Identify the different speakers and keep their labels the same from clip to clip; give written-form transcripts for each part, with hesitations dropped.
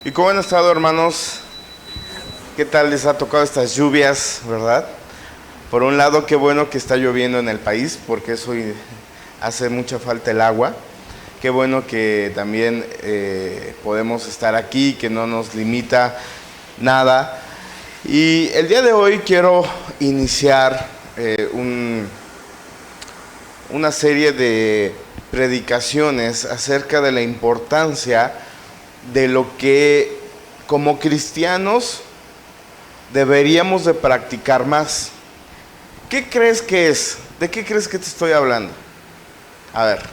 Speaker 1: ¿Y cómo han estado, hermanos? ¿Qué tal les ha tocado estas lluvias, verdad? Por un lado, qué bueno que está lloviendo en el país, porque eso hace mucha falta el agua. Qué bueno que también podemos estar aquí, que no nos limita nada. Y el día de hoy quiero iniciar una serie de predicaciones acerca de la importancia de lo que como cristianos deberíamos de practicar más. ¿Qué crees que es? ¿De qué crees que te estoy hablando? A ver,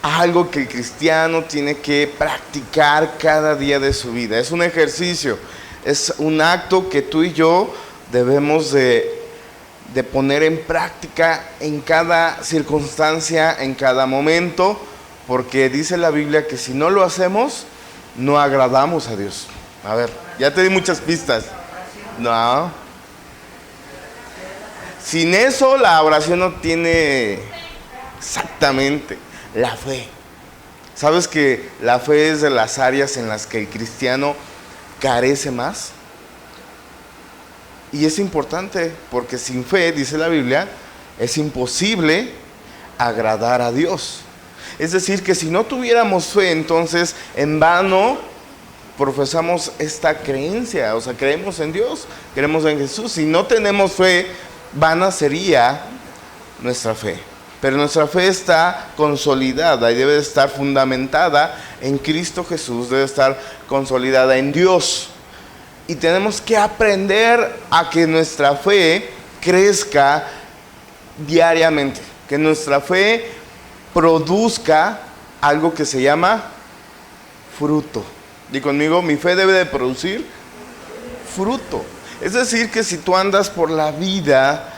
Speaker 1: algo que el cristiano tiene que practicar cada día de su vida. Es un ejercicio, es un acto que tú y yo debemos de poner en práctica en cada circunstancia, en cada momento, porque dice la Biblia que si no lo hacemos, no agradamos a Dios. A ver, ya te di muchas pistas. No. Sin eso la oración no tiene exactamente la fe. ¿Sabes que la fe es de las áreas en las que el cristiano carece más? Y es importante porque sin fe, dice la Biblia, es imposible agradar a Dios. Es decir, que si no tuviéramos fe, entonces en vano profesamos esta creencia. O sea, creemos en Dios, creemos en Jesús. Si no tenemos fe, vana sería nuestra fe. Pero nuestra fe está consolidada y debe de estar fundamentada en Cristo Jesús, debe estar consolidada en Dios. Y tenemos que aprender a que nuestra fe crezca diariamente, que nuestra fe produzca algo que se llama fruto. Di conmigo, mi fe debe de producir fruto. Es decir, que si tú andas por la vida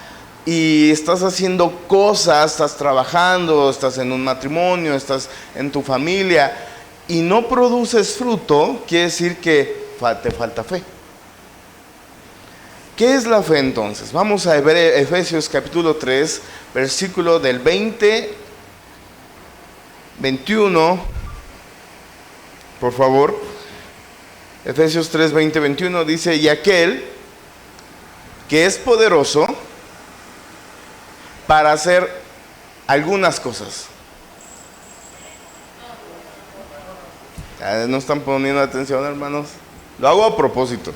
Speaker 1: y estás haciendo cosas, estás trabajando, estás en un matrimonio, estás en tu familia y no produces fruto, quiere decir que te falta fe. ¿Qué es la fe entonces? Vamos a Efesios capítulo 3, versículo del 21, por favor. Efesios 3, 21 dice: y aquel que es poderoso para hacer algunas cosas. ¿No están poniendo atención, hermanos? Lo hago a propósito.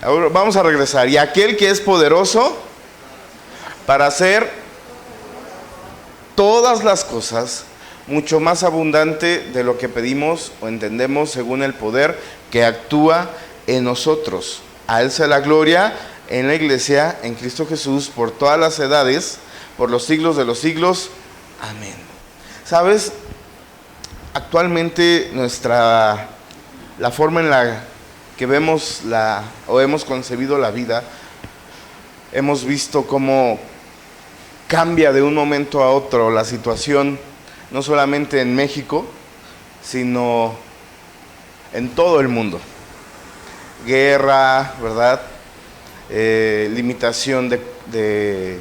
Speaker 1: Ahora vamos a regresar. Y aquel que es poderoso para hacer todas las cosas mucho más abundante de lo que pedimos o entendemos, según el poder que actúa en nosotros. A Él sea la gloria en la iglesia, en Cristo Jesús, por todas las edades, por los siglos de los siglos. Amén. ¿Sabes? Actualmente la forma en la que vemos o hemos concebido la vida, hemos visto cómo cambia de un momento a otro la situación, no solamente en México, sino en todo el mundo. Guerra, ¿verdad? Limitación de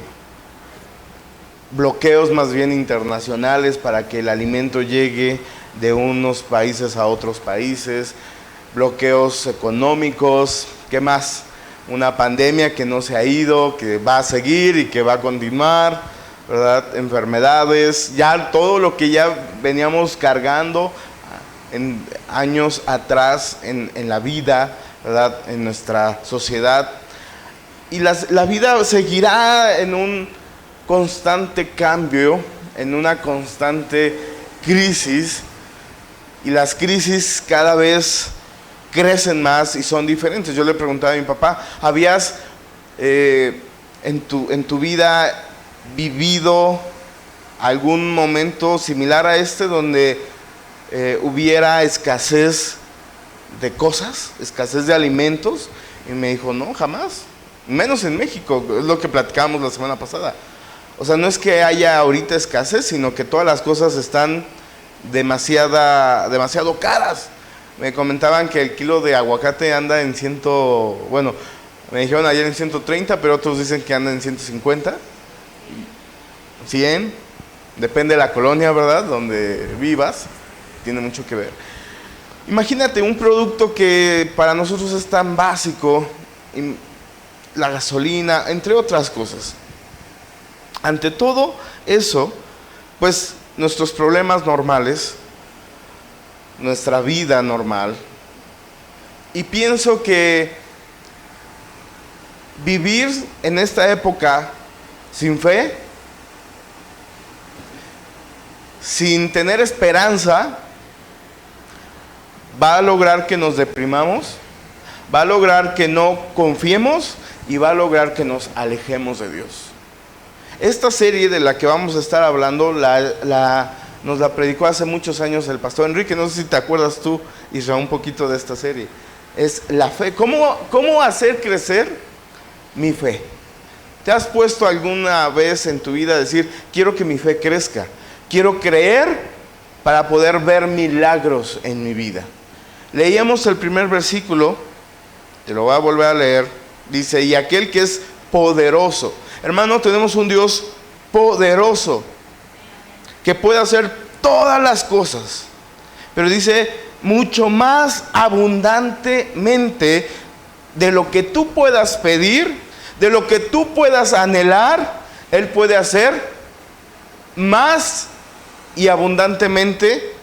Speaker 1: bloqueos más bien internacionales para que el alimento llegue de unos países a otros países, bloqueos económicos, ¿qué más? Una pandemia que no se ha ido, que va a seguir y que va a continuar, ¿verdad? Enfermedades, ya todo lo que ya veníamos cargando en años atrás en la vida, ¿verdad? En nuestra sociedad. Y la vida seguirá en un constante cambio, en una constante crisis, y las crisis cada vez crecen más y son diferentes. Yo le preguntaba a mi papá, ¿habías en tu vida vivido algún momento similar a este donde hubiera escasez de cosas, escasez de alimentos? Y me dijo, no, jamás, menos en México, es lo que platicábamos la semana pasada. O sea, no es que haya ahorita escasez, sino que todas las cosas están demasiado caras. Me comentaban que el kilo de aguacate anda en me dijeron ayer en 130, pero otros dicen que anda en 150, 100, depende de la colonia, ¿verdad? Donde vivas, tiene mucho que ver. Imagínate un producto que para nosotros es tan básico, la gasolina, entre otras cosas. Ante todo eso, pues nuestros problemas normales, nuestra vida normal, y pienso que vivir en esta época sin fe, sin tener esperanza, va a lograr que nos deprimamos, va a lograr que no confiemos y va a lograr que nos alejemos de Dios. Esta serie de la que vamos a estar hablando nos la predicó hace muchos años el pastor Enrique. No sé si te acuerdas tú, Israel, un poquito de esta serie. Es la fe. ¿Cómo hacer crecer mi fe? ¿Te has puesto alguna vez en tu vida a decir, quiero que mi fe crezca? Quiero creer para poder ver milagros en mi vida. Leíamos el primer versículo, te lo voy a volver a leer. Dice, y aquel que es poderoso. Hermano, tenemos un Dios poderoso que puede hacer todas las cosas. Pero dice, mucho más abundantemente de lo que tú puedas pedir, de lo que tú puedas anhelar, Él puede hacer más y abundantemente.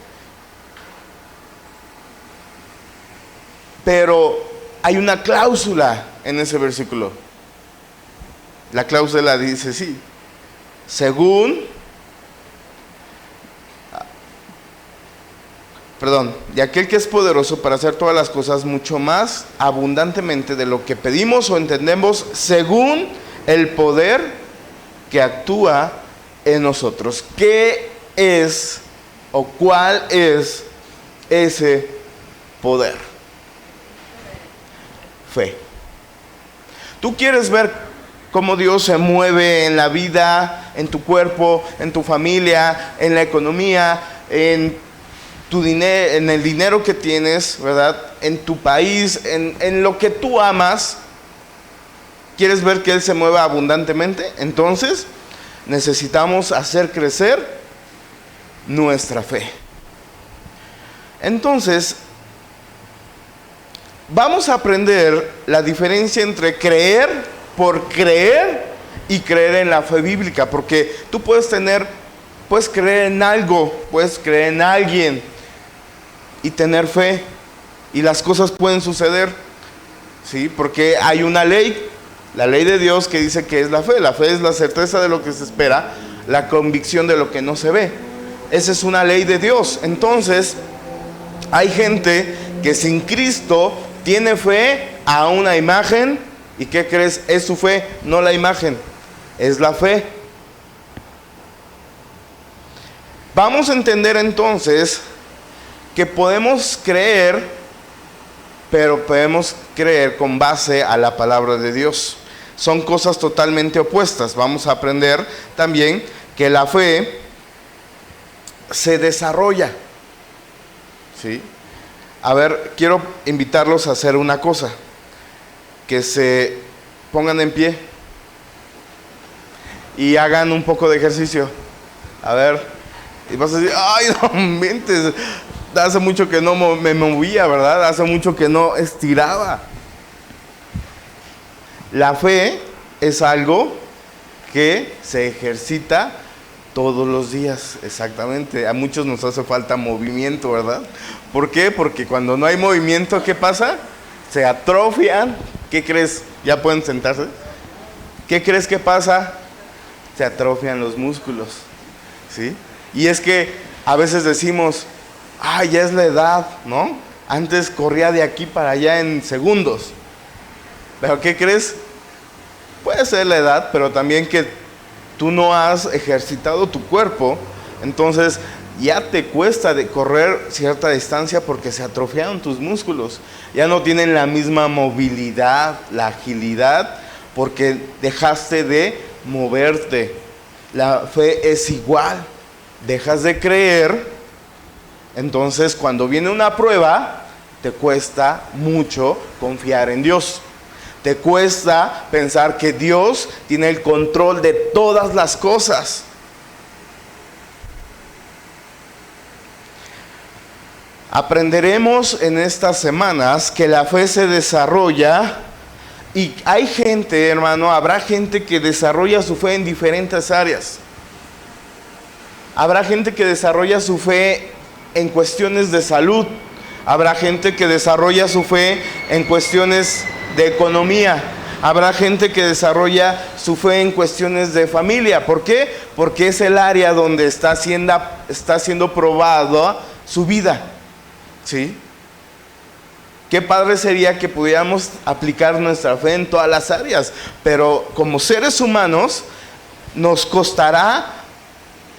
Speaker 1: Pero hay una cláusula en ese versículo. La cláusula dice sí, y aquel que es poderoso para hacer todas las cosas mucho más abundantemente de lo que pedimos o entendemos, según el poder que actúa en nosotros. ¿Qué es o cuál es ese poder? Fe. ¿Tú quieres ver cómo Dios se mueve en la vida, en tu cuerpo, en tu familia, en la economía, en tu dinero, en el dinero que tienes, ¿verdad? En tu país, en lo que tú amas? ¿Quieres ver que Él se mueva abundantemente? Entonces necesitamos hacer crecer nuestra fe. Entonces vamos a aprender la diferencia entre creer por creer y creer en la fe bíblica, porque tú puedes creer en algo, puedes creer en alguien y tener fe, y las cosas pueden suceder, ¿sí? Porque hay una ley, la ley de Dios, que dice que es la fe. La fe es la certeza de lo que se espera, la convicción de lo que no se ve. Esa es una ley de Dios. Entonces, hay gente que sin Cristo tiene fe a una imagen. ¿Y qué crees? Es su fe, no la imagen, es la fe. Vamos a entender entonces que podemos creer, pero podemos creer con base a la palabra de Dios. Son cosas totalmente opuestas. Vamos a aprender también que la fe se desarrolla, ¿sí? A ver, quiero invitarlos a hacer una cosa. Que se pongan en pie y hagan un poco de ejercicio. A ver, y vas a decir, ay, no mentes, hace mucho que no me movía, ¿verdad? Hace mucho que no estiraba. La fe es algo que se ejercita todos los días, exactamente. A muchos nos hace falta movimiento, ¿verdad? ¿Por qué? Porque cuando no hay movimiento, ¿qué pasa? Se atrofian. ¿Qué crees? ¿Ya pueden sentarse? ¿Qué crees que pasa? Se atrofian los músculos, ¿sí? Y es que a veces decimos, ya es la edad, ¿no? Antes corría de aquí para allá en segundos. ¿Pero qué crees? Puede ser la edad, pero también que tú no has ejercitado tu cuerpo, entonces ya te cuesta de correr cierta distancia porque se atrofiaron tus músculos. Ya no tienen la misma movilidad, la agilidad, porque dejaste de moverte. La fe es igual. Dejas de creer, entonces cuando viene una prueba, te cuesta mucho confiar en Dios. Te cuesta pensar que Dios tiene el control de todas las cosas. Aprenderemos en estas semanas que la fe se desarrolla y hay gente, hermano, habrá gente que desarrolla su fe en diferentes áreas. Habrá gente que desarrolla su fe en cuestiones de salud. Habrá gente que desarrolla su fe en cuestiones de economía. Habrá gente que desarrolla su fe en cuestiones de familia. ¿Por qué? Porque es el área donde está siendo probada su vida. ¿Sí? Qué padre sería que pudiéramos aplicar nuestra fe en todas las áreas, pero como seres humanos nos costará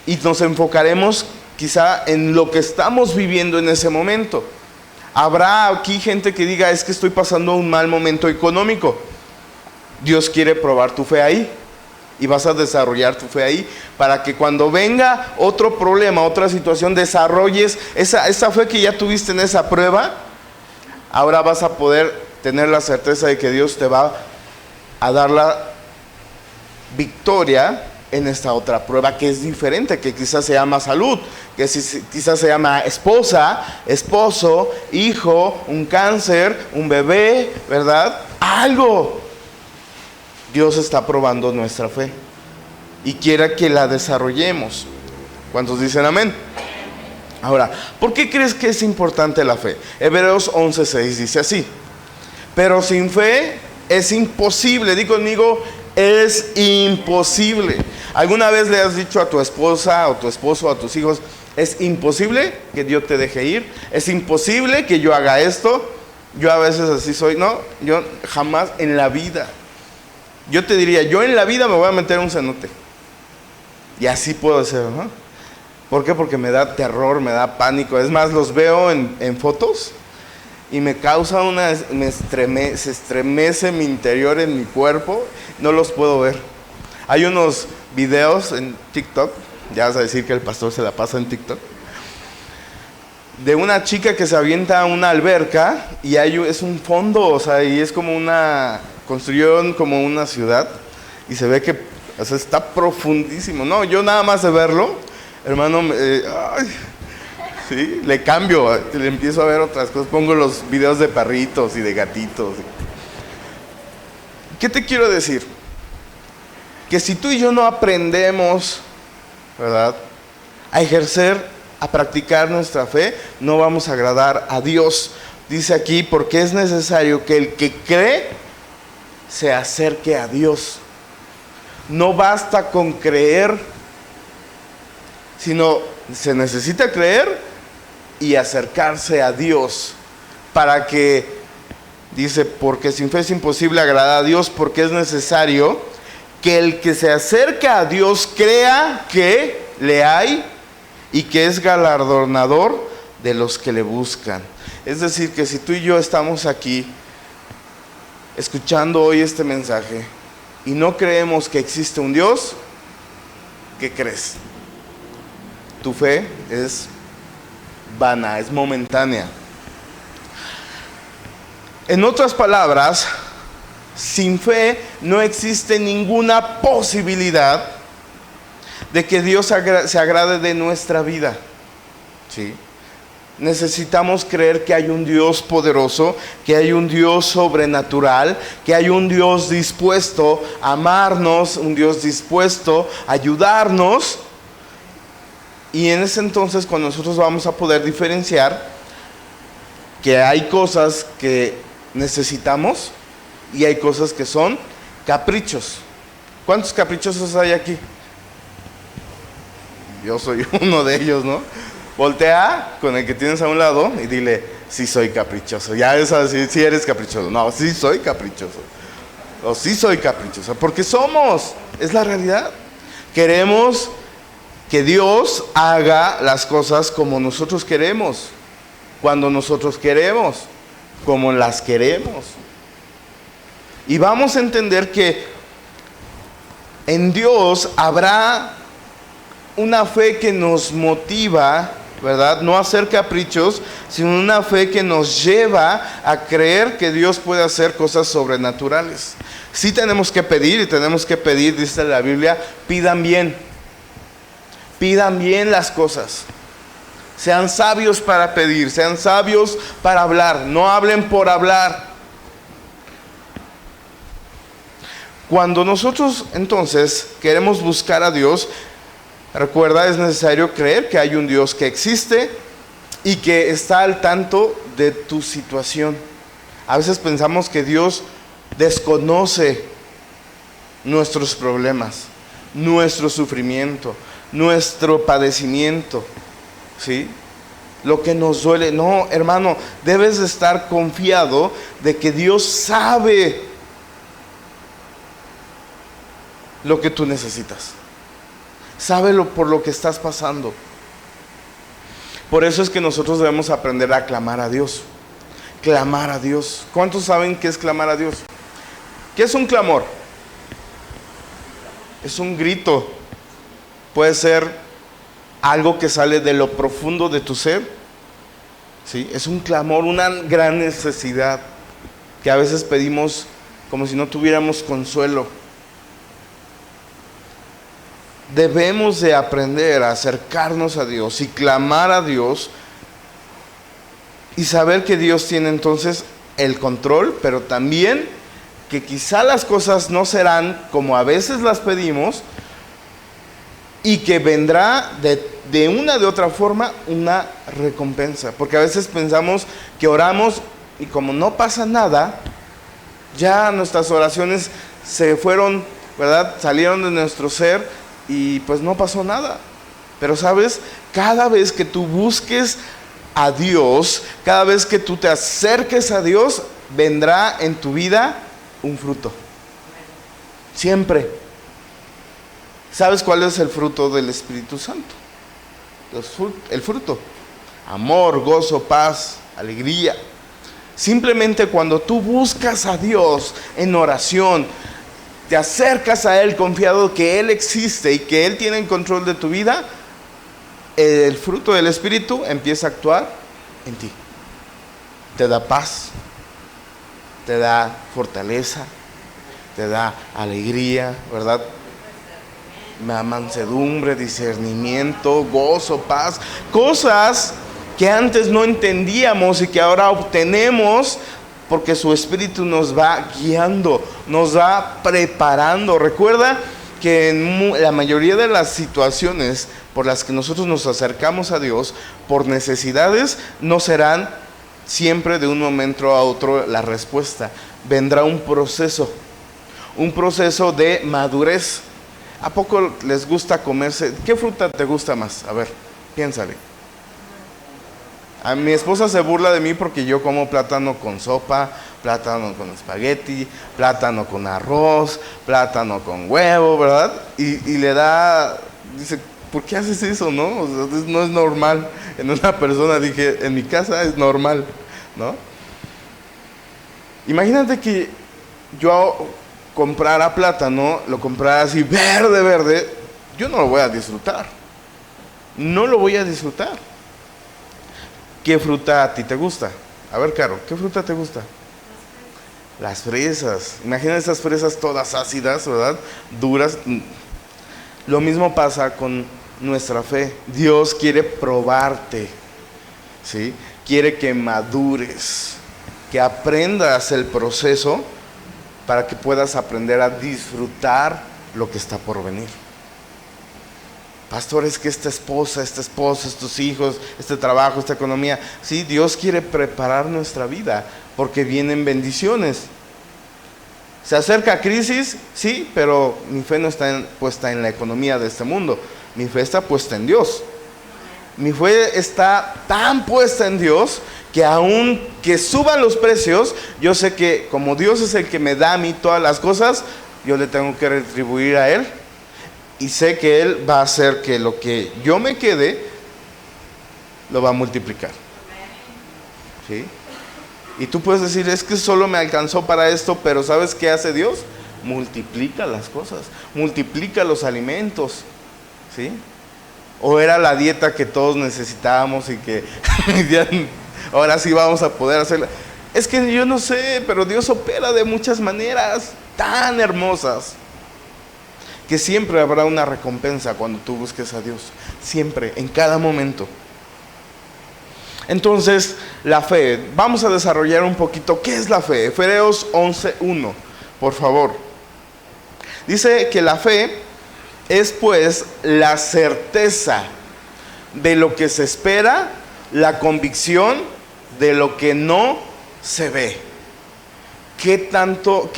Speaker 1: y nos enfocaremos quizá en lo que estamos viviendo en ese momento. Habrá aquí gente que diga, es que estoy pasando un mal momento económico. Dios quiere probar tu fe ahí y vas a desarrollar tu fe ahí para que cuando venga otro problema, otra situación, desarrolles esa fe que ya tuviste en esa prueba. Ahora vas a poder tener la certeza de que Dios te va a dar la victoria en esta otra prueba que es diferente, que quizás se llama salud, que quizás se llama esposa, esposo, hijo, un cáncer, un bebé, ¿verdad? Algo. Dios está probando nuestra fe y quiere que la desarrollemos. ¿Cuántos dicen amén? Ahora, ¿por qué crees que es importante la fe? Hebreos 11:6 dice así: pero sin fe es imposible. Di conmigo, es imposible. ¿Alguna vez le has dicho a tu esposa o tu esposo o a tus hijos, es imposible que Dios te deje ir? Es imposible que yo haga esto. Yo a veces así soy. No, yo jamás en la vida. Yo te diría, yo en la vida me voy a meter un cenote. Y así puedo ser, ¿no? ¿Por qué? Porque me da terror, me da pánico. Es más, los veo en fotos y me causa se estremece mi interior en mi cuerpo. No los puedo ver. Hay unos videos en TikTok, ya vas a decir que el pastor se la pasa en TikTok, de una chica que se avienta a una alberca y es un fondo, o sea, y es como construyeron como una ciudad y se ve que, o sea, está profundísimo. No, yo nada más de verlo, hermano, sí, le cambio, le empiezo a ver otras cosas, pongo los videos de perritos y de gatitos. ¿Qué te quiero decir? Que si tú y yo no aprendemos, ¿verdad?, a ejercer, a practicar nuestra fe, no vamos a agradar a Dios. Dice aquí, porque es necesario que el que cree se acerque a Dios. No basta con creer, sino se necesita creer y acercarse a Dios para que, dice, porque sin fe es imposible agradar a Dios, porque es necesario que el que se acerca a Dios crea que le hay y que es galardonador de los que le buscan. Es decir, que si tú y yo estamos aquí escuchando hoy este mensaje y no creemos que existe un Dios, ¿qué crees? Tu fe es vana, es momentánea. En otras palabras, sin fe no existe ninguna posibilidad de que Dios se agrade de nuestra vida. ¿Sí? Necesitamos creer que hay un Dios poderoso, que hay un Dios sobrenatural, que hay un Dios dispuesto a amarnos, un Dios dispuesto a ayudarnos. Y en ese entonces, cuando nosotros vamos a poder diferenciar que hay cosas que necesitamos y hay cosas que son caprichos. ¿Cuántos caprichosos hay aquí? Yo soy uno de ellos, ¿no? Voltea con el que tienes a un lado y dile, sí soy caprichoso. Ya es así, sí eres caprichoso. No, sí soy caprichoso. O sí soy caprichoso. Porque somos, es la realidad. Queremos que Dios haga las cosas como nosotros queremos, cuando nosotros queremos, como las queremos. Y vamos a entender que en Dios habrá una fe que nos motiva, ¿verdad? No a hacer caprichos, sino una fe que nos lleva a creer que Dios puede hacer cosas sobrenaturales. Sí tenemos que pedir, y tenemos que pedir, dice la Biblia, pidan bien las cosas. Sean sabios para pedir, sean sabios para hablar, no hablen por hablar. Cuando nosotros entonces queremos buscar a Dios, recuerda, es necesario creer que hay un Dios que existe y que está al tanto de tu situación. A veces pensamos que Dios desconoce nuestros problemas, nuestro sufrimiento, nuestro padecimiento, ¿sí? Lo que nos duele. No, hermano, debes de estar confiado de que Dios sabe lo que tú necesitas. Sabe por lo que estás pasando. Por eso es que nosotros debemos aprender a clamar a Dios. Clamar a Dios. ¿Cuántos saben qué es clamar a Dios? ¿Qué es un clamor? Es un grito. Puede ser algo que sale de lo profundo de tu ser. ¿Sí? Es un clamor, una gran necesidad que a veces pedimos como si no tuviéramos consuelo. Debemos de aprender a acercarnos a Dios y clamar a Dios y saber que Dios tiene entonces el control, pero también que quizá las cosas no serán como a veces las pedimos y que vendrá de una de otra forma una recompensa. Porque a veces pensamos que oramos y como no pasa nada, ya nuestras oraciones se fueron, ¿verdad? Salieron de nuestro ser y pues no pasó nada. Pero sabes, cada vez que tú busques a Dios, cada vez que tú te acerques a Dios, vendrá en tu vida un fruto. Siempre. ¿Sabes cuál es el fruto del Espíritu Santo? El fruto. Amor, gozo, paz, alegría. Simplemente cuando tú buscas a Dios en oración, te acercas a Él confiado que Él existe y que Él tiene el control de tu vida, el fruto del Espíritu empieza a actuar en ti. Te da paz, te da fortaleza, te da alegría, ¿verdad? Mansedumbre, discernimiento, gozo, paz. Cosas que antes no entendíamos y que ahora obtenemos porque su Espíritu nos va guiando, nos va preparando. Recuerda que en la mayoría de las situaciones por las que nosotros nos acercamos a Dios, por necesidades, no serán siempre de un momento a otro la respuesta. Vendrá un proceso de madurez. ¿A poco les gusta comerse? ¿Qué fruta te gusta más? A ver, piénsale. A mi esposa se burla de mí porque yo como plátano con sopa, plátano con espagueti, plátano con arroz, plátano con huevo, ¿verdad? Y le da, dice, ¿por qué haces eso, no? O sea, no es normal. En una persona, dije, en mi casa es normal, ¿no? Imagínate que yo comprara plátano, lo comprara así verde, yo no lo voy a disfrutar. No lo voy a disfrutar. ¿Qué fruta a ti te gusta? A ver, Caro, ¿qué fruta te gusta? Las fresas. Imagina esas fresas todas ácidas, ¿verdad? Duras. Lo mismo pasa con nuestra fe. Dios quiere probarte, ¿sí? Quiere que madures, que aprendas el proceso para que puedas aprender a disfrutar lo que está por venir. Pastor, es que esta esposa, estos hijos, este trabajo, esta economía. Sí, Dios quiere preparar nuestra vida porque vienen bendiciones. ¿Se acerca crisis? Sí, pero mi fe no está puesta en la economía de este mundo. Mi fe está puesta en Dios. Mi fe está tan puesta en Dios que aun que suban los precios, yo sé que como Dios es el que me da a mí todas las cosas, yo le tengo que retribuir a Él. Y sé que Él va a hacer que lo que yo me quede, lo va a multiplicar. ¿Sí? Y tú puedes decir, es que solo me alcanzó para esto, pero ¿sabes qué hace Dios? Multiplica las cosas, multiplica los alimentos. ¿Sí? O era la dieta que todos necesitábamos y que ahora sí vamos a poder hacerla. Es que yo no sé, pero Dios opera de muchas maneras tan hermosas que siempre habrá una recompensa cuando tú busques a Dios. Siempre, en cada momento. Entonces, la fe. Vamos a desarrollar un poquito qué es la fe. Hebreos 11:1, por favor. Dice que la fe es pues la certeza de lo que se espera, la convicción de lo que no se ve. ¿Qué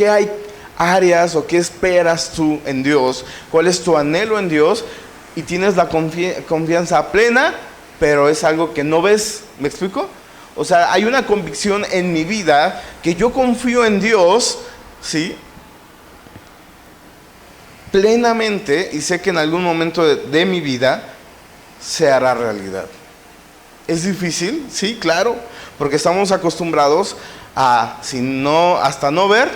Speaker 1: hay áreas o qué esperas tú en Dios? ¿Cuál es tu anhelo en Dios? Y tienes la confianza plena, pero es algo que no ves. ¿Me explico? O sea, hay una convicción en mi vida que yo confío en Dios, ¿sí?, plenamente, y sé que en algún momento de mi vida se hará realidad. ¿Es difícil? Sí, claro, porque estamos acostumbrados a, si no, hasta no ver,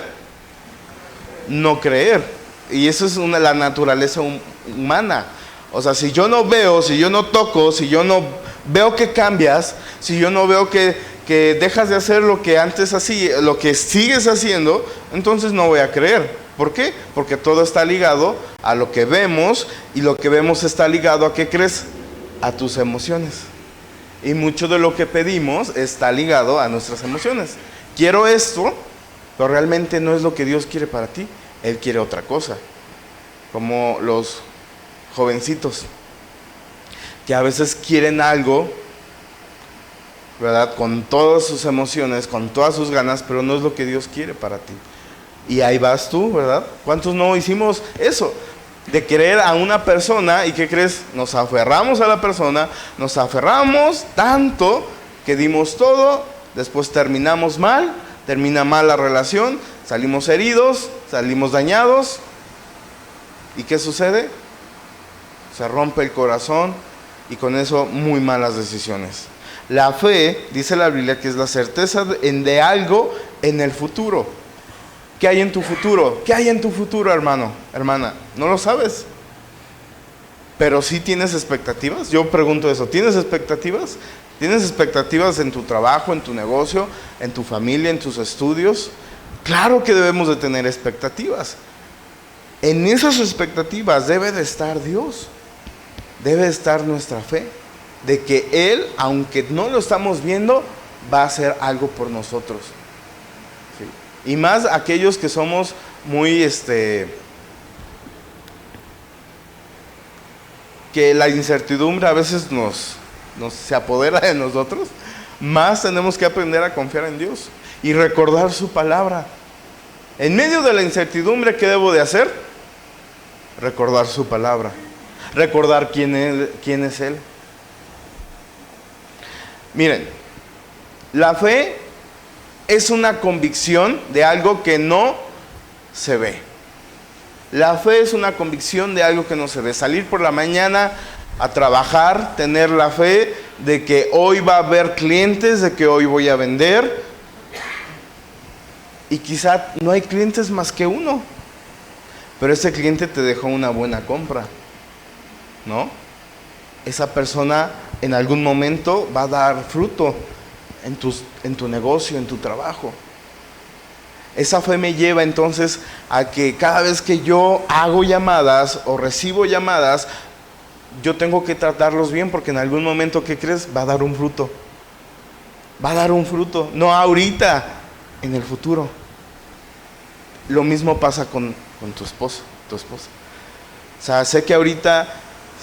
Speaker 1: no creer. Y eso es la naturaleza humana. O sea, si yo no veo, si yo no toco, si yo no veo que cambias, si yo no veo que dejas de hacer lo que antes hacías, lo que sigues haciendo, entonces no voy a creer. ¿Por qué? Porque todo está ligado a lo que vemos, y lo que vemos está ligado a, ¿qué crees? A tus emociones. Y mucho de lo que pedimos está ligado a nuestras emociones. Quiero esto, pero realmente no es lo que Dios quiere para ti. Él quiere otra cosa. Como los jovencitos que a veces quieren algo, ¿verdad?, con todas sus emociones, con todas sus ganas, pero no es lo que Dios quiere para ti. Y ahí vas tú, ¿verdad? ¿Cuántos no hicimos eso? De querer a una persona, y ¿qué crees? Nos aferramos a la persona, nos aferramos tanto que dimos todo, después terminamos mal, termina mal la relación, salimos heridos, salimos dañados. ¿Y qué sucede? Se rompe el corazón, y con eso muy malas decisiones. La fe, dice la Biblia, que es la certeza de algo en el futuro. ¿Qué hay en tu futuro? ¿Qué hay en tu futuro, hermano, hermana? No lo sabes. Pero sí tienes expectativas. Yo pregunto eso, ¿tienes expectativas? ¿Tienes expectativas en tu trabajo, en tu negocio, en tu familia, en tus estudios? Claro que debemos de tener expectativas. En esas expectativas debe de estar Dios. Debe de estar nuestra fe. De que Él, aunque no lo estamos viendo, va a hacer algo por nosotros. ¿Sí? Y más aquellos que somos muy, que la incertidumbre a veces se apodera de nosotros. Más tenemos que aprender a confiar en Dios y recordar su palabra. En medio de la incertidumbre, ¿qué debo de hacer? Recordar su palabra. Recordar quién es Él. Miren, la fe es una convicción de algo que no se ve. La fe es una convicción de algo que no se ve. Salir por la mañana a trabajar, tener la fe de que hoy va a haber clientes, de que hoy voy a vender. Y quizá no hay clientes más que uno, pero ese cliente te dejó una buena compra, ¿no? Esa persona en algún momento va a dar fruto en tu negocio, en tu trabajo. Esa fe me lleva entonces a que cada vez que yo hago llamadas o recibo llamadas, yo tengo que tratarlos bien, porque en algún momento, ¿qué crees? Va a dar un fruto. Va a dar un fruto, no ahorita, en el futuro. Lo mismo pasa con tu esposo, tu esposa. O sea, sé que ahorita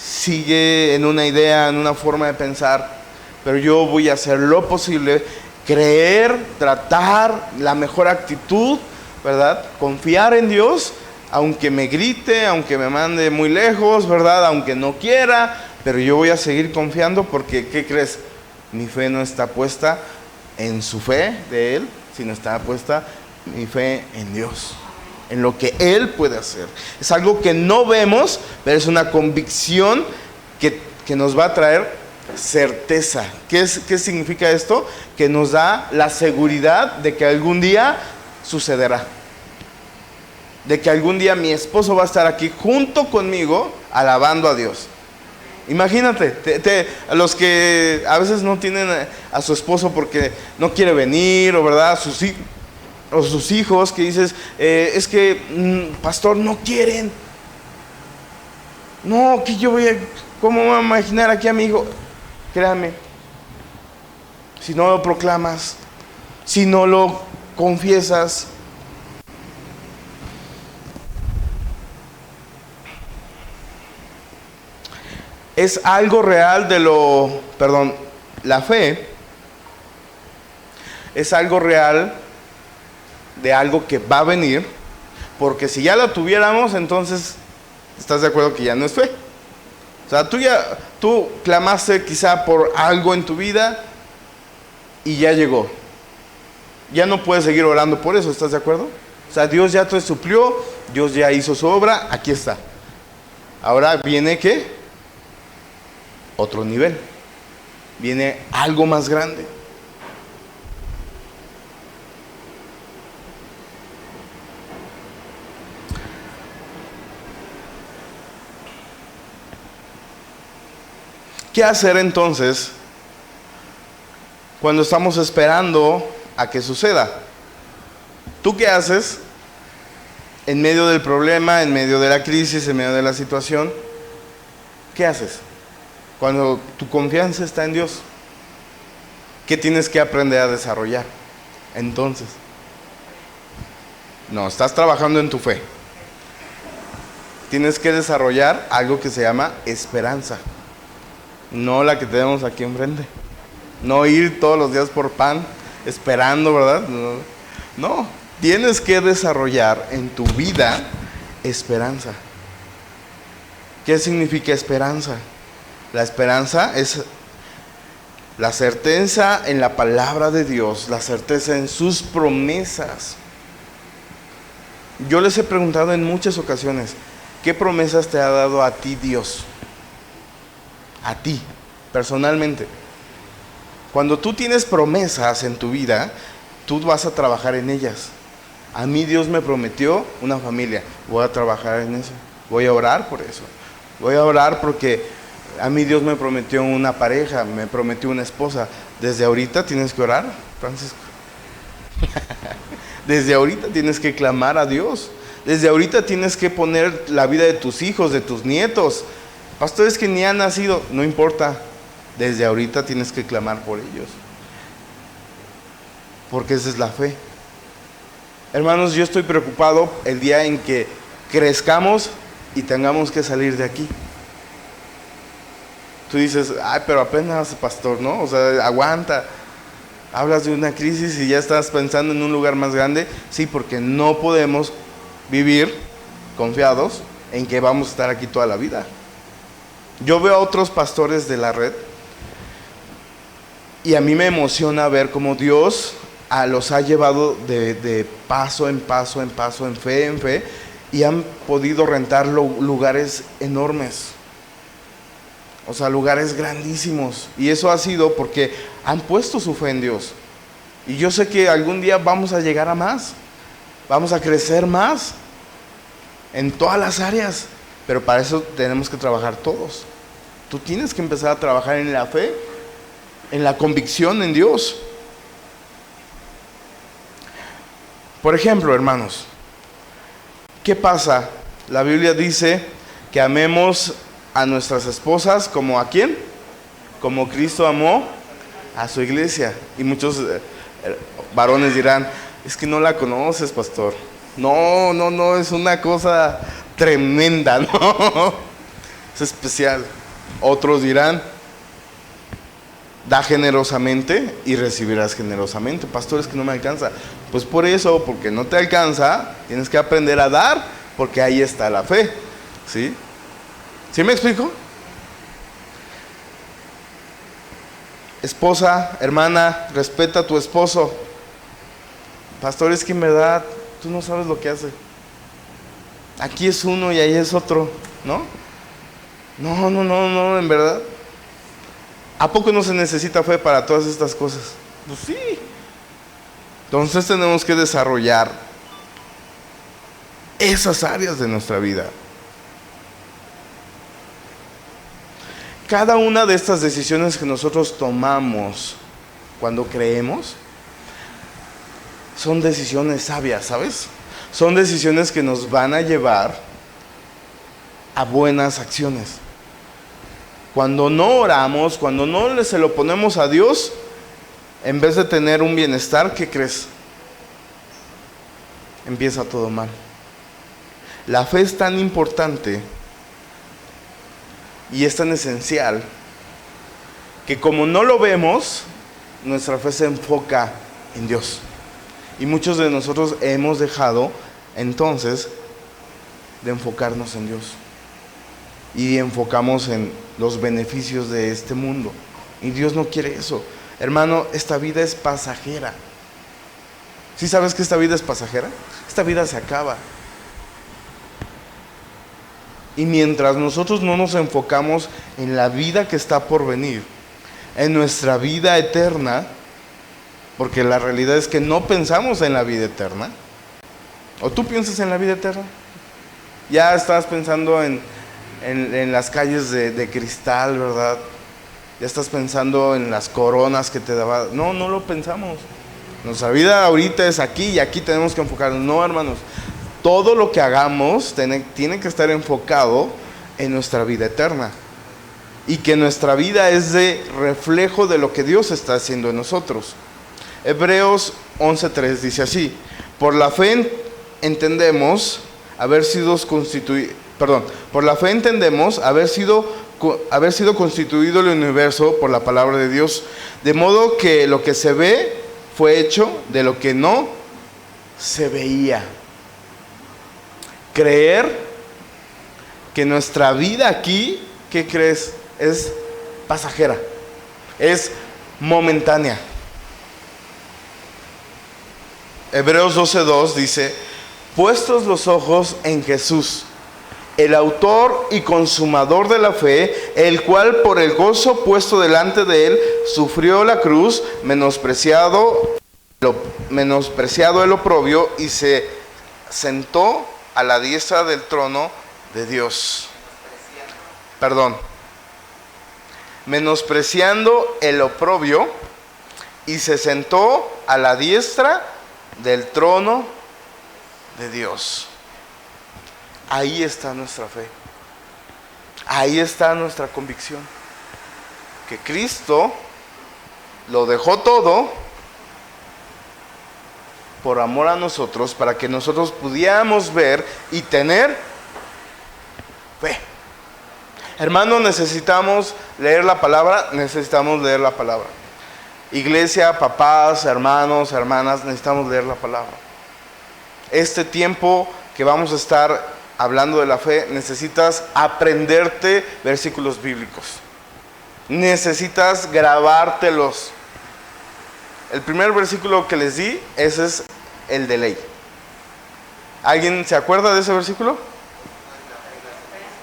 Speaker 1: sigue en una idea, en una forma de pensar, pero yo voy a hacer lo posible, creer, tratar, la mejor actitud, ¿verdad? Confiar en Dios, aunque me grite, aunque me mande muy lejos, ¿verdad? Aunque no quiera, pero yo voy a seguir confiando, porque, ¿qué crees? Mi fe no está puesta en su fe de Él, sino está puesta mi fe en Dios, en lo que Él puede hacer. Es algo que no vemos, pero es una convicción que nos va a traer certeza. ¿Qué significa esto? Que nos da la seguridad de que algún día sucederá. De que algún día mi esposo va a estar aquí junto conmigo alabando a Dios. Imagínate, a los que a veces no tienen a su esposo porque no quiere venir, o verdad, sus hijos, que dices, es que, pastor, no quieren. No, que yo ¿cómo voy a imaginar aquí a mi hijo? Créame, si no lo proclamas, si no lo confiesas? Es algo real la fe es algo real de algo que va a venir, porque si ya la tuviéramos, entonces, ¿estás de acuerdo que ya no es fe? O sea, tú clamaste quizá por algo en tu vida y ya llegó. Ya no puedes seguir orando por eso, ¿estás de acuerdo? O sea, Dios ya te suplió, Dios ya hizo su obra, aquí está. Ahora viene, ¿qué? Otro nivel. Viene algo más grande. ¿Qué hacer entonces cuando estamos esperando a que suceda? ¿Tú qué haces en medio del problema, en medio de la crisis, en medio de la situación? ¿Qué haces cuando tu confianza está en Dios? ¿Qué tienes que aprender a desarrollar? Entonces, no, estás trabajando en tu fe. Tienes que desarrollar algo que se llama esperanza. No la que tenemos aquí enfrente. No ir todos los días por pan esperando, ¿verdad? No, tienes que desarrollar en tu vida esperanza. ¿Qué significa esperanza? La esperanza es la certeza en la palabra de Dios, la certeza en sus promesas. Yo les he preguntado en muchas ocasiones, ¿qué promesas te ha dado a ti Dios? A ti, personalmente. Cuando tú tienes promesas en tu vida, tú vas a trabajar en ellas. A mí Dios me prometió una familia, voy a trabajar en eso. Voy a orar por eso. Voy a orar porque a mí Dios me prometió una pareja, me prometió una esposa. Desde ahorita tienes que orar, Francisco. Desde ahorita tienes que clamar a Dios. Desde ahorita tienes que poner la vida de tus hijos, de tus nietos. Pastores que ni han nacido, no importa. Desde ahorita tienes que clamar por ellos. Porque esa es la fe. Hermanos, yo estoy preocupado el día en que crezcamos y tengamos que salir de aquí. Tú dices, ay, pero apenas, pastor, ¿no? O sea, aguanta. Hablas de una crisis y ya estás pensando en un lugar más grande. Sí, porque no podemos vivir confiados en que vamos a estar aquí toda la vida. Yo veo a otros pastores de la red y a mí me emociona ver cómo Dios los ha llevado de paso en paso, en fe, y han podido rentar lugares enormes. O sea, lugares grandísimos. Y eso ha sido porque han puesto su fe en Dios. Y yo sé que algún día vamos a llegar a más. Vamos a crecer más. En todas las áreas. Pero para eso tenemos que trabajar todos. Tú tienes que empezar a trabajar en la fe. En la convicción en Dios. Por ejemplo, hermanos. ¿Qué pasa? La Biblia dice que amemos a nuestras esposas, ¿como a quién? Como Cristo amó a su iglesia. Y muchos varones dirán, es que no la conoces, pastor. No, es una cosa tremenda, ¿no? Es especial. Otros dirán, da generosamente y recibirás generosamente. Pastor, es que no me alcanza. Pues por eso, porque no te alcanza, tienes que aprender a dar, porque ahí está la fe, ¿sí? ¿Sí me explico? Esposa, hermana, respeta a tu esposo. Pastor, es que en verdad tú no sabes lo que hace. Aquí es uno y ahí es otro, ¿no? No, en verdad. ¿A poco no se necesita fe para todas estas cosas? Pues sí. Entonces tenemos que desarrollar esas áreas de nuestra vida. Cada una de estas decisiones que nosotros tomamos cuando creemos son decisiones sabias, ¿sabes? Son decisiones que nos van a llevar a buenas acciones. Cuando no oramos, cuando no se lo ponemos a Dios, En vez de tener un bienestar, ¿qué crees? Empieza todo mal. La fe es tan importante y es tan esencial que como no lo vemos, nuestra fe se enfoca en Dios. Y muchos de nosotros hemos dejado entonces de enfocarnos en Dios. Y enfocamos en los beneficios de este mundo. Y Dios no quiere eso. Hermano, esta vida es pasajera. ¿Sí sabes que esta vida es pasajera? Esta vida se acaba. Y mientras nosotros no nos enfocamos en la vida que está por venir, en nuestra vida eterna, porque la realidad es que no pensamos en la vida eterna. ¿O tú piensas en la vida eterna? Ya estás pensando en las calles de cristal, ¿verdad? Ya estás pensando en las coronas que te daba. No, no lo pensamos. Nuestra vida ahorita es aquí y aquí tenemos que enfocarnos. No, hermanos. Todo lo que hagamos tiene que estar enfocado en nuestra vida eterna. Y que nuestra vida es de reflejo de lo que Dios está haciendo en nosotros. Hebreos 11:3 dice así: por la fe entendemos haber sido constituido el universo por la palabra de Dios, de modo que lo que se ve fue hecho de lo que no se veía. Creer que nuestra vida aquí, ¿qué crees? Es pasajera, es momentánea. Hebreos 12:2 dice: puestos los ojos en Jesús, el autor y consumador de la fe, el cual por el gozo puesto delante de él sufrió la cruz, menospreciado el oprobio, y se sentó a la diestra del trono de Dios. Menospreciando el oprobio, y se sentó a la diestra del trono de Dios. Ahí está nuestra fe. Ahí está nuestra convicción. Que Cristo lo dejó todo por amor a nosotros, para que nosotros pudiéramos ver y tener fe. Hermano, necesitamos leer la palabra. Iglesia, papás, hermanos, hermanas, necesitamos leer la palabra. Este tiempo que vamos a estar hablando de la fe, necesitas aprenderte versículos bíblicos. Necesitas grabártelos. El primer versículo que les di, ese es el de ley. ¿Alguien se acuerda de ese versículo?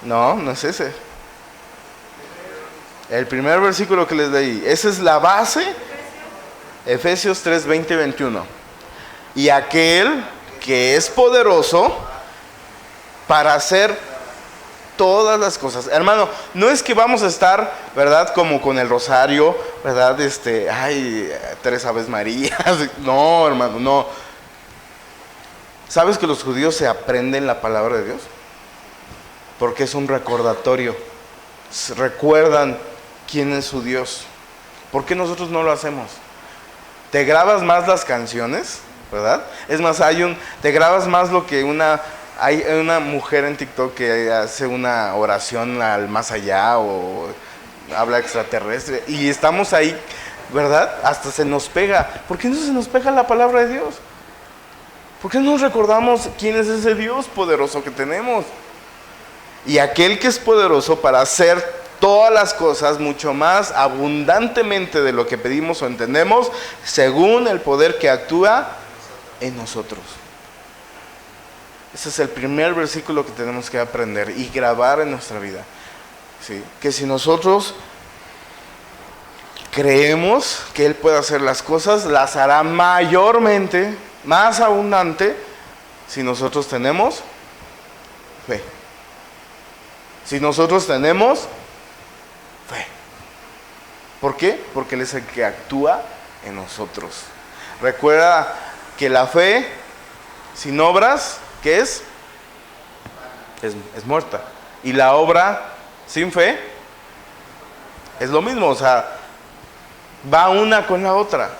Speaker 1: No, no es ese. El primer versículo que les di, esa es la base. Efesios 3, 20 y 21. Y aquel que es poderoso para hacer todas las cosas. Hermano, no es que vamos a estar, ¿verdad? Como con el rosario, ¿verdad? Tres Aves Marías. No, hermano, no. ¿Sabes que los judíos se aprenden la palabra de Dios? Porque es un recordatorio. Recuerdan quién es su Dios. ¿Por qué nosotros no lo hacemos? Te grabas más las canciones, ¿verdad? Es más, te grabas más lo que hay una mujer en TikTok que hace una oración al más allá o habla extraterrestre y estamos ahí, ¿verdad? Hasta se nos pega. ¿Por qué no se nos pega la palabra de Dios? ¿Por qué no nos recordamos quién es ese Dios poderoso que tenemos? Y aquel que es poderoso para hacer todas las cosas mucho más abundantemente de lo que pedimos o entendemos, según el poder que actúa en nosotros. Ese es el primer versículo que tenemos que aprender y grabar en nuestra vida. ¿Sí? Que si nosotros creemos que Él puede hacer las cosas, las hará mayormente, más abundante, si nosotros tenemos fe. Si nosotros tenemos fe. ¿Por qué? Porque Él es el que actúa en nosotros. Recuerda que la fe sin obras, ¿qué es? Es muerta. Y la obra sin fe es lo mismo, o sea, va una con la otra.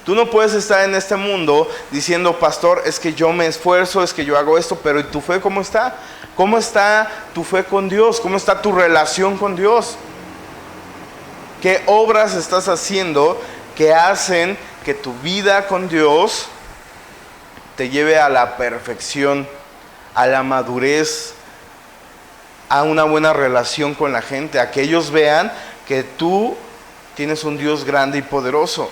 Speaker 1: Tú no puedes estar en este mundo diciendo, pastor, es que yo me esfuerzo, es que yo hago esto, pero ¿y tu fe cómo está? ¿Cómo está tu fe con Dios? ¿Cómo está tu relación con Dios? ¿Qué obras estás haciendo que hacen que tu vida con Dios te lleve a la perfección, a la madurez, a una buena relación con la gente, a que ellos vean que tú tienes un Dios grande y poderoso?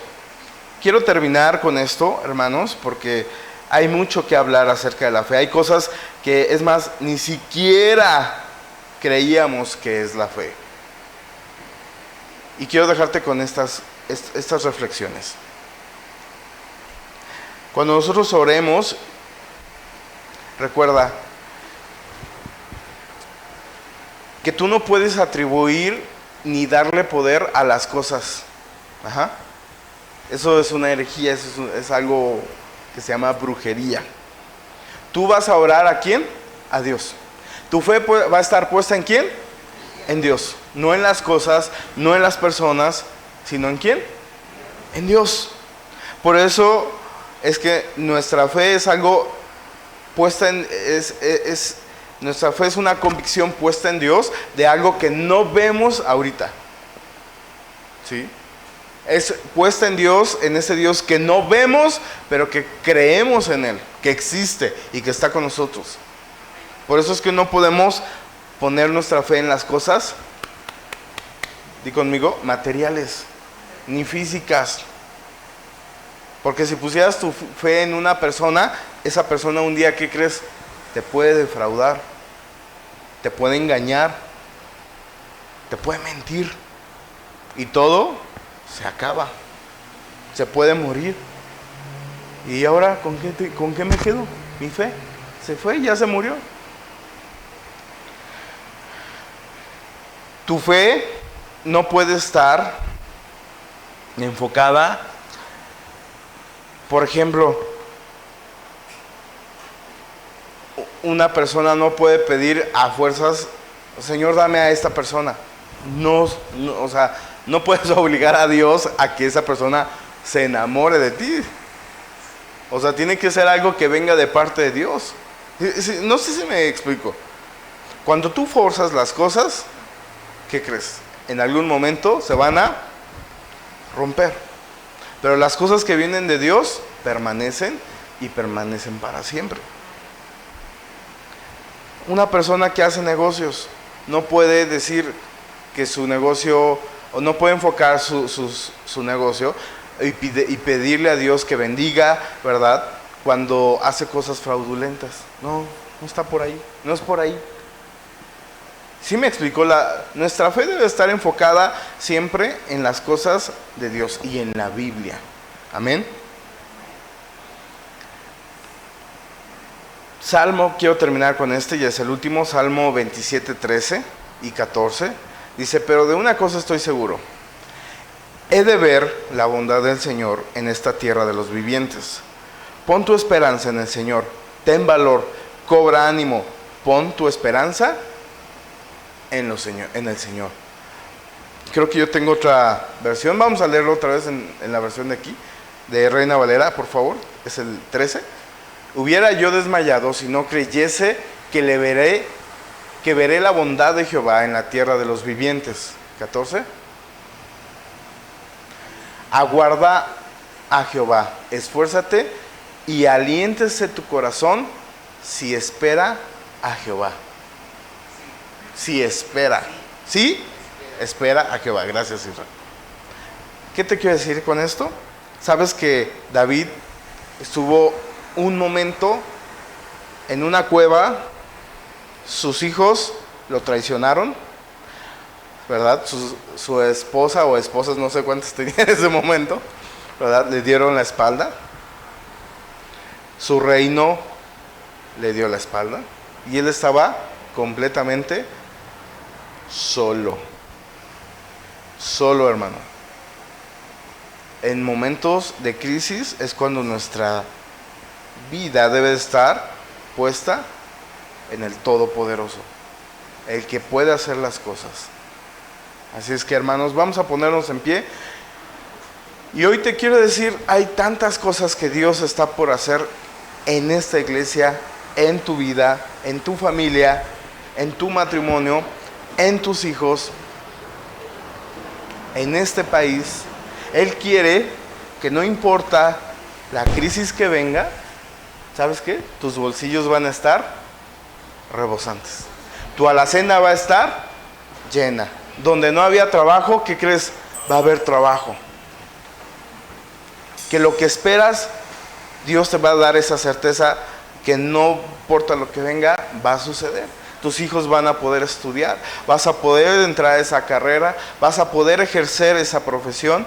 Speaker 1: Quiero terminar con esto, hermanos, porque hay mucho que hablar acerca de la fe. Hay cosas que, es más, ni siquiera creíamos que es la fe. Y quiero dejarte con estas reflexiones. Cuando nosotros oremos, recuerda que tú no puedes atribuir ni darle poder a las cosas. Eso es una herejía, eso es algo que se llama brujería. Tú vas a orar ¿a quién? A Dios. Tu fe va a estar puesta ¿en quién? En Dios. No en las cosas, no en las personas, sino ¿en quién? En Dios. Por eso es que nuestra fe es algo puesta en... nuestra fe es una convicción puesta en Dios de algo que no vemos ahorita. ¿Sí? Es puesta en Dios, en ese Dios que no vemos, pero que creemos en Él, que existe y que está con nosotros. Por eso es que no podemos poner nuestra fe en las cosas, di conmigo, materiales, ni físicas. Porque si pusieras tu fe en una persona, esa persona un día, ¿qué crees? Te puede defraudar, te puede engañar, te puede mentir, y todo se acaba, se puede morir. ¿Y ahora con qué me quedo? Mi fe se fue, ya se murió. Tu fe no puede estar enfocada, por ejemplo, una persona no puede pedir a fuerzas, Señor, dame a esta persona. O sea, no puedes obligar a Dios a que esa persona se enamore de ti. O sea, tiene que ser algo que venga de parte de Dios. No sé si me explico. Cuando tú forzas las cosas, ¿qué crees? En algún momento se van a romper. Pero las cosas que vienen de Dios permanecen y permanecen para siempre. Una persona que hace negocios no puede decir que su negocio, o no puede enfocar su negocio y pedirle a Dios que bendiga, ¿verdad? Cuando hace cosas fraudulentas. No está por ahí, no es por ahí. ¿Sí me explico? Nuestra fe debe estar enfocada siempre en las cosas de Dios y en la Biblia. Amén. Salmo, quiero terminar con este, y es el último, Salmo 27, 13 y 14. Dice, pero de una cosa estoy seguro, he de ver la bondad del Señor en esta tierra de los vivientes. Pon tu esperanza en el Señor, ten valor, cobra ánimo, pon tu esperanza en el Señor. Creo que yo tengo otra versión, vamos a leerlo otra vez en la versión de aquí, de Reina Valera, por favor, es el 13. Hubiera yo desmayado si no creyese que veré la bondad de Jehová en la tierra de los vivientes. 14. Aguarda a Jehová, esfuérzate y aliéntese tu corazón si espera a Jehová. Si espera. ¿Sí? Espera a Jehová. Gracias, Israel. ¿Qué te quiero decir con esto? Sabes que David estuvo un momento en una cueva, sus hijos lo traicionaron, ¿verdad? Su esposa o esposas, no sé cuántas tenía en ese momento, ¿verdad? Le dieron la espalda. Su reino le dio la espalda y él estaba completamente solo, hermano. En momentos de crisis es cuando nuestra vida debe estar puesta en el Todopoderoso, el que puede hacer las cosas. Así es que, hermanos, vamos a ponernos en pie Y hoy te quiero decir, hay tantas cosas que Dios está por hacer en esta iglesia, en tu vida, en tu familia, en tu matrimonio, en tus hijos, en este país. Él quiere que no importa la crisis que venga, ¿sabes qué? Tus bolsillos van a estar rebosantes. Tu alacena va a estar llena. Donde no había trabajo, ¿qué crees? Va a haber trabajo. Que lo que esperas, Dios te va a dar esa certeza que no importa lo que venga, va a suceder. Tus hijos van a poder estudiar, vas a poder entrar a esa carrera, vas a poder ejercer esa profesión,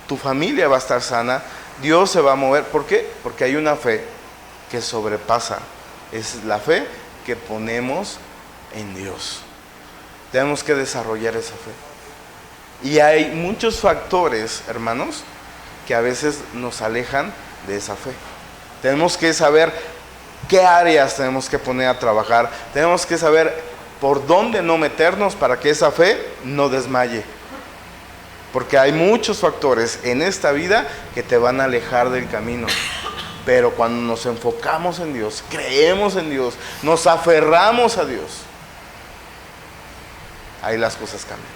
Speaker 1: tu familia va a estar sana, Dios se va a mover. ¿Por qué? Porque hay una fe que sobrepasa. Es la fe que ponemos en Dios. Tenemos que desarrollar esa fe. Y hay muchos factores, hermanos, que a veces nos alejan de esa fe. Tenemos que saber qué áreas tenemos que poner a trabajar. Tenemos que saber por dónde no meternos para que esa fe no desmaye. Porque hay muchos factores en esta vida que te van a alejar del camino. Pero cuando nos enfocamos en Dios, creemos en Dios, nos aferramos a Dios, ahí las cosas cambian.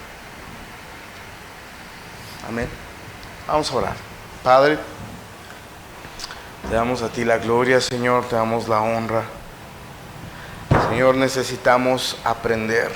Speaker 1: Amén. Vamos a orar. Padre, te damos a ti la gloria, Señor, te damos la honra. Señor, necesitamos aprender.